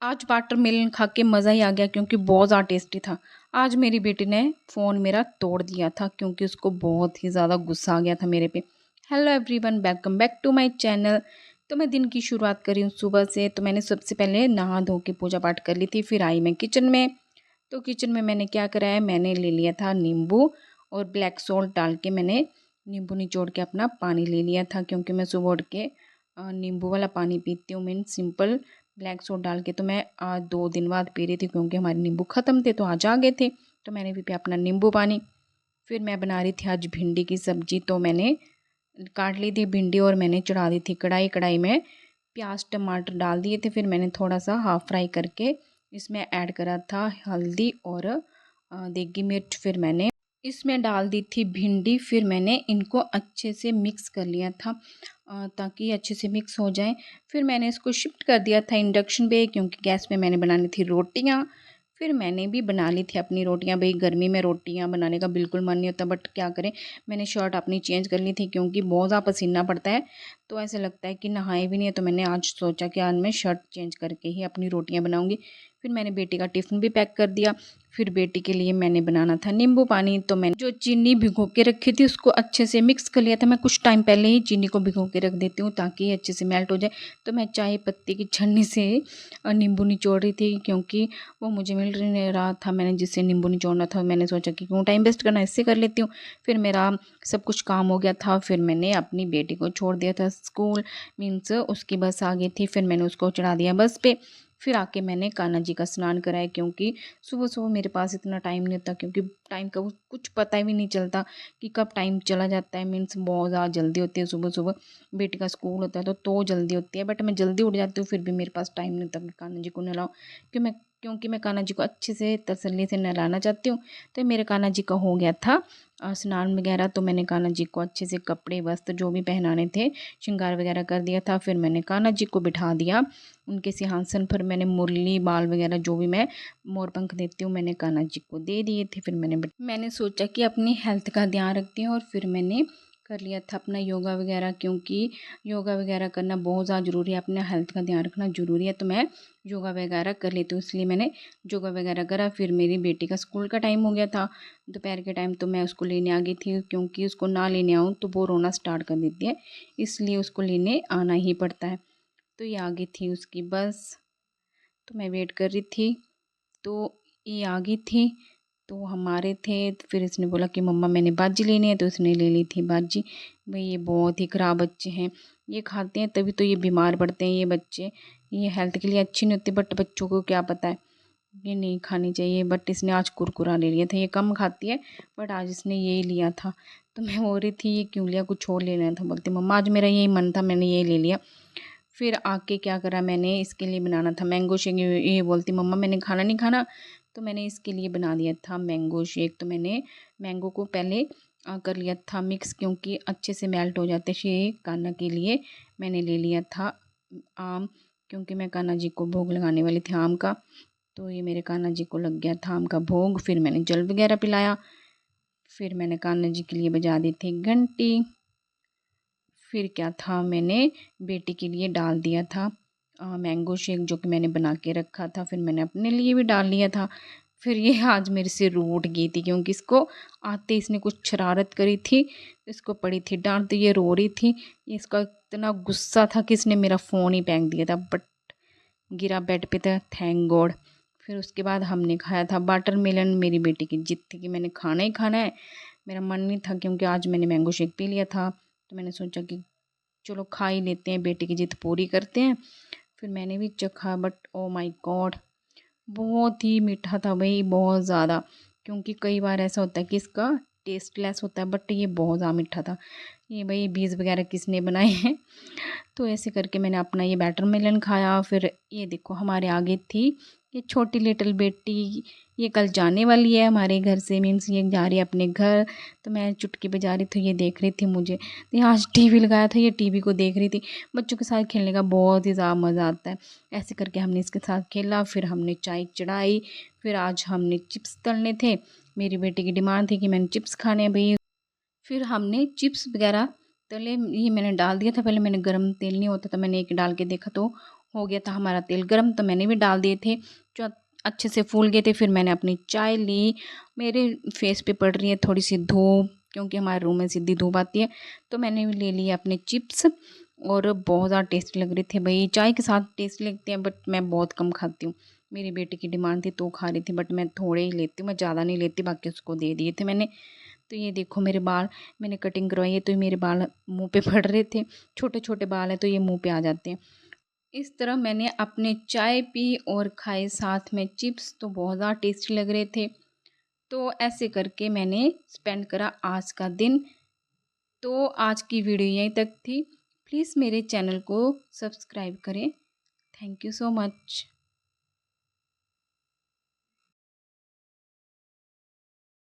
आज वाटरमेलन खा के मज़ा ही आ गया क्योंकि बहुत ज़्यादा टेस्टी था। आज मेरी बेटी ने फ़ोन मेरा तोड़ दिया था क्योंकि उसको बहुत ही ज़्यादा गुस्सा आ गया था मेरे पे। Hello everyone, welcome back to my channel. तो मैं दिन की शुरुआत करी हूँ सुबह से। तो मैंने सबसे पहले नहा धो के पूजा पाठ कर ली थी, फिर आई मैं किचन में। तो किचन में मैंने क्या करा है, मैंने ले लिया था नींबू और ब्लैक सॉल्ट डाल के मैंने नींबू निचोड़ के अपना पानी ले लिया था क्योंकि मैं सुबह उठ के नींबू वाला पानी पीती हूँ। मीन सिंपल ब्लैक सॉल्ट डाल के। तो मैं आज 2 दिन बाद पी रही थी क्योंकि हमारे नींबू ख़त्म थे तो आज आ गए थे। तो मैंने भी पिया अपना नींबू पानी। फिर मैं बना रही थी आज भिंडी की सब्ज़ी। तो मैंने काट ली थी भिंडी और मैंने चढ़ा दी थी कढ़ाई। कढ़ाई में प्याज टमाटर डाल दिए थे। फिर मैंने थोड़ा सा हाफ़ फ्राई करके इसमें ऐड करा था हल्दी और देगी मिर्च। फिर मैंने इसमें डाल दी थी भिंडी। फिर मैंने इनको अच्छे से मिक्स कर लिया था ताकि अच्छे से मिक्स हो जाए। फिर मैंने इसको शिफ्ट कर दिया था इंडक्शन पे क्योंकि गैस पे मैंने बनानी थी रोटियां। फिर मैंने भी बना ली थी अपनी रोटियां। भाई गर्मी में रोटियां बनाने का बिल्कुल मन नहीं होता, बट क्या करें, मैंने शर्ट अपनी चेंज कर ली थी क्योंकि बहुत ज़्यादा पसीना पड़ता है। तो ऐसे लगता है कि नहाए भी नहीं है। तो मैंने आज सोचा कि आज मैं शर्ट चेंज करके ही अपनी रोटियाँ बनाऊँगी। फिर मैंने बेटी का टिफ़िन भी पैक कर दिया। फिर बेटी के लिए मैंने बनाना था नींबू पानी। तो मैंने जो चीनी भिगो के रखी थी उसको अच्छे से मिक्स कर लिया था। मैं कुछ टाइम पहले ही चीनी को भिगो के रख देती हूँ ताकि ये अच्छे से मेल्ट हो जाए। तो मैं चाय पत्ती की छन्नी से नींबू निचोड़ रही थी क्योंकि वो मुझे मिल नहीं रहा था। मैंने जिससे नींबू निचोड़ना था मैंने सोचा कि क्यों टाइम वेस्ट करना, इससे कर लेती हूँ। फिर मेरा सब कुछ काम हो गया था। फिर मैंने अपनी बेटी को छोड़ दिया था स्कूल, मीन्स उसकी बस आ गई थी। फिर मैंने उसको चढ़ा दिया बस पे। फिर आके मैंने कान्हा जी का स्नान कराया क्योंकि सुबह सुबह मेरे पास इतना टाइम नहीं होता क्योंकि टाइम का कुछ पता भी नहीं चलता कि कब टाइम चला जाता है। मीन्स बहुत ज़्यादा जल्दी होती है सुबह सुबह। बेटी का स्कूल होता है तो जल्दी होती है, बट मैं जल्दी उठ जाती हूँ फिर भी मेरे पास टाइम नहीं होता कि कान्हा जी को नहलाऊँ। क्योंकि मैं कान्हा जी को अच्छे से तसल्ली से नहलाना चाहती हूँ। तो मेरे कान्हा जी का हो गया था स्नान वगैरह। तो मैंने कान्हा जी को अच्छे से कपड़े वस्त्र जो भी पहनाने थे श्रृंगार वगैरह कर दिया था। फिर मैंने कान्हा जी को बिठा दिया उनके सिंहासन पर। मैंने मुरली बाल वगैरह जो भी मैं मोर पंख देती हूँ मैंने कान्हा जी को दे दिए थे। फिर मैंने सोचा कि अपनी हेल्थ का ध्यान रखती हूँ और फिर मैंने कर लिया था अपना योगा वगैरह क्योंकि योगा वगैरह करना बहुत ज़्यादा ज़रूरी है, अपना हेल्थ का ध्यान रखना ज़रूरी है। तो मैं योगा वगैरह कर लेती हूँ, इसलिए मैंने योगा वगैरह करा। फिर मेरी बेटी का स्कूल का टाइम हो गया था दोपहर के टाइम। तो मैं उसको लेने आ गई थी क्योंकि उसको ना लेने आऊँ तो वो रोना स्टार्ट कर देती है, इसलिए उसको लेने आना ही पड़ता है। तो ये आ गई थी उसकी बस। तो मैं वेट कर रही थी तो ये आ गई थी। तो हमारे थे तो फिर इसने बोला कि मम्मा मैंने बाजी लेनी है, तो इसने ले ली थी बाजी। भाई ये बहुत ही ख़राब बच्चे हैं, ये खाते हैं तभी तो ये बीमार पड़ते हैं ये बच्चे। ये हेल्थ के लिए अच्छी नहीं होती, बट बच्चों को क्या पता है, ये नहीं खानी चाहिए। बट इसने आज कुरकुरा ले लिया था, ये कम खाती है बट आज इसने यही लिया था। तो मैं बोल रही थी ये क्यों लिया, कुछ और लेना था। बोलती मम्मा आज मेरा यही मन था, मैंने ये ले लिया। फिर आके क्या करा, मैंने इसके लिए बनाना था मैंगो शेक। ये बोलती मम्मा मैंने खाना नहीं खाना, तो मैंने इसके लिए बना दिया था मैंगो शेक। तो मैंने मैंगो को पहले कर लिया था मिक्स क्योंकि अच्छे से मेल्ट हो जाते शेक। कान्हा के लिए मैंने ले लिया था आम क्योंकि मैं कान्हा जी को भोग लगाने वाली थी आम का। तो ये मेरे कान्हा जी को लग गया था आम का भोग। फिर मैंने जल वगैरह पिलाया। फिर मैंने कान्हा जी के लिए बजा दी थी घंटी। फिर क्या था, मैंने बेटी के लिए डाल दिया था मैंगो शेक जो कि मैंने बना के रखा था। फिर मैंने अपने लिए भी डाल लिया था। फिर ये आज मेरे से रूठ गई थी क्योंकि इसको आते इसने कुछ शरारत करी थी, इसको पड़ी थी डांट, तो ये रो रही थी। इसका इतना गुस्सा था कि इसने मेरा फ़ोन ही फेंक दिया था, बट गिरा बेड पे था, थैंक गॉड। फिर उसके बाद हमने खाया था वाटरमेलन। मेरी बेटी की जिद थी कि मैंने खाना ही खाना है, मेरा मन नहीं था क्योंकि आज मैंने मैंगो शेक पी लिया था। तो मैंने सोचा कि चलो खा ही लेते हैं, बेटी की जिद पूरी करते हैं। फिर मैंने भी चखा, बट ओ माय गॉड बहुत ही मीठा था भाई, बहुत ज़्यादा। क्योंकि कई बार ऐसा होता है कि इसका टेस्टलेस होता है, बट ये बहुत ज़्यादा मीठा था। ये भाई बीज वगैरह किसने बनाए हैं। तो ऐसे करके मैंने अपना ये वाटरमेलन खाया। फिर ये देखो हमारे आगे थी ये छोटी लिटिल बेटी, ये कल जाने वाली है हमारे घर से, मीन्स ये जा रही है अपने घर। तो मैं चुटकी बजा रही थी, ये देख रही थी मुझे। तो यहाँ आज टीवी लगाया था, ये टीवी को देख रही थी। बच्चों के साथ खेलने का बहुत ही ज़्यादा मज़ा आता है। ऐसे करके हमने इसके साथ खेला। फिर हमने चाय चढ़ाई। फिर आज हमने चिप्स तलने थे, मेरी बेटी की डिमांड थी कि मैंने चिप्स खाने हैं भई। फिर हमने चिप्स वगैरह तले, ये मैंने डाल दिया था पहले। मैंने गरम तेल नहीं होता था, मैंने एक डाल के देखा तो हो गया था हमारा तेल गरम, तो मैंने भी डाल दिए थे जो अच्छे से फूल गए थे। फिर मैंने अपनी चाय ली। मेरे फेस पे पड़ रही है थोड़ी सी धूप, क्योंकि हमारे रूम में सीधी धूप आती है। तो मैंने भी ले लिए अपने चिप्स, और बहुत ज़्यादा टेस्टी लग रहे थे भाई। चाय के साथ टेस्टी लगते हैं, बट मैं बहुत कम खाती हूँ। मेरी बेटी की डिमांड थी तो खा रही थी, बट मैं थोड़े ही लेती हूँ, मैं ज़्यादा नहीं लेती, बाकी उसको दे दिए थे मैंने। तो ये देखो मेरे बाल, मैंने कटिंग करवाई है तो ये मेरे बाल मुंह पे पड़ रहे थे। छोटे छोटे बाल हैं तो ये मुंह पे आ जाते हैं। इस तरह मैंने अपने चाय पी और खाए साथ में चिप्स, तो बहुत ज़्यादा टेस्टी लग रहे थे। तो ऐसे करके मैंने स्पेंड करा आज का दिन। तो आज की वीडियो यहीं तक थी। प्लीज़ मेरे चैनल को सब्सक्राइब करें। Thank you so much.